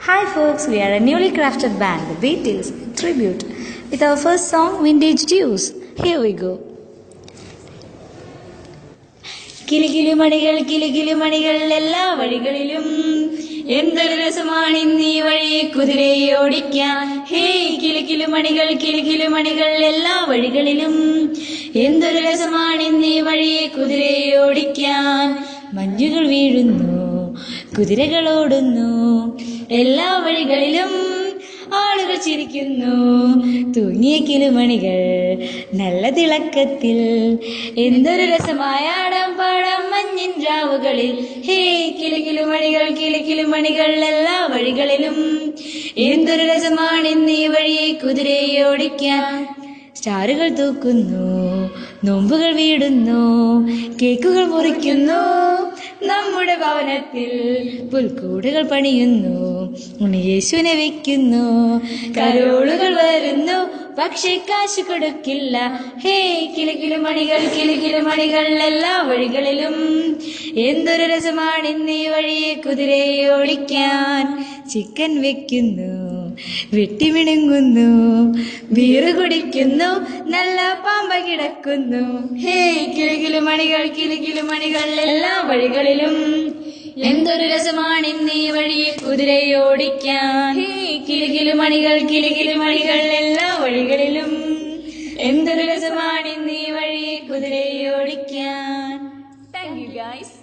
Hi folks, we are a newly crafted band, The Beatles Tribute, with our first song, Vintage Dues. Here we go. കിലുകിലുമണികൾ എല്ലാ വഴികളിലും എന്തൊരു രസമാണിന്നീ വഴിയെ കുതിരയെ ഓടിക്കാൻ. Hey കിലുകിലുമണികൾ എല്ലാ വഴികളിലും എന്തൊരു രസമാണിന്നീ വഴിയെ കുതിരയെ ഓടിക്കാൻ. മഞ്ഞുകൾ വീഴുന്നു, കുതിരകൾ ഓടുന്നു, എല്ലാ വഴികളിലും ആളുകൾ ചിരിക്കുന്നു. തൂങ്ങിയ കിലുമണികൾ നല്ല തിളക്കത്തിൽ, എന്തൊരു രസമായ ആടാം പാടാം മഞ്ഞിൻ രാവുകളിൽ. ഹേ കിലുകിലുമണികൾ എല്ലാ വഴികളിലും എന്തൊരു രസമാണിന്നീ വഴിയെ കുതിരയെ ഓടിക്കാൻ. സ്റ്റാറുകൾ തൂക്കുന്നു, നോമ്പുകൾ വീടുന്നു, കേക്കുകൾ മുറിക്കുന്നു, നമ്മുടെ ഭവനത്തിൽ പുൽക്കൂടുകൾ പണിയുന്നു, ഉണ്ണിയേശുവിനെ വെക്കുന്നു. കരോളുകൾ വരുന്നു, പക്ഷേ കാശ് കൊടുക്കില്ല. ഹേ കിലുകിലുമണികൾ എല്ലാ വഴികളിലും എന്തൊരു രസമാണിന്നീ വഴിയെ കുതിരയെ ഓടിക്കാൻ. ചിക്കൻ വെക്കുന്നു, വെട്ടിമിണുങ്ങുന്നു, ബീറ് കുടിക്കുന്നു, നല്ല പാമ്പ കിടക്കുന്നു. ഹേ കിലുകിലുമണികൾ എല്ലാ വഴികളിലും എന്തൊരു രസമാണിന്നീ വഴിയെ കുതിരയെ ഓടിക്കാൻ. ഹേ കിലുകിലുമണികൾ എല്ലാ വഴികളിലും എന്തൊരു രസമാണിന്നീ വഴിയെ കുതിരയെ ഓടിക്കാൻ. Thank you guys.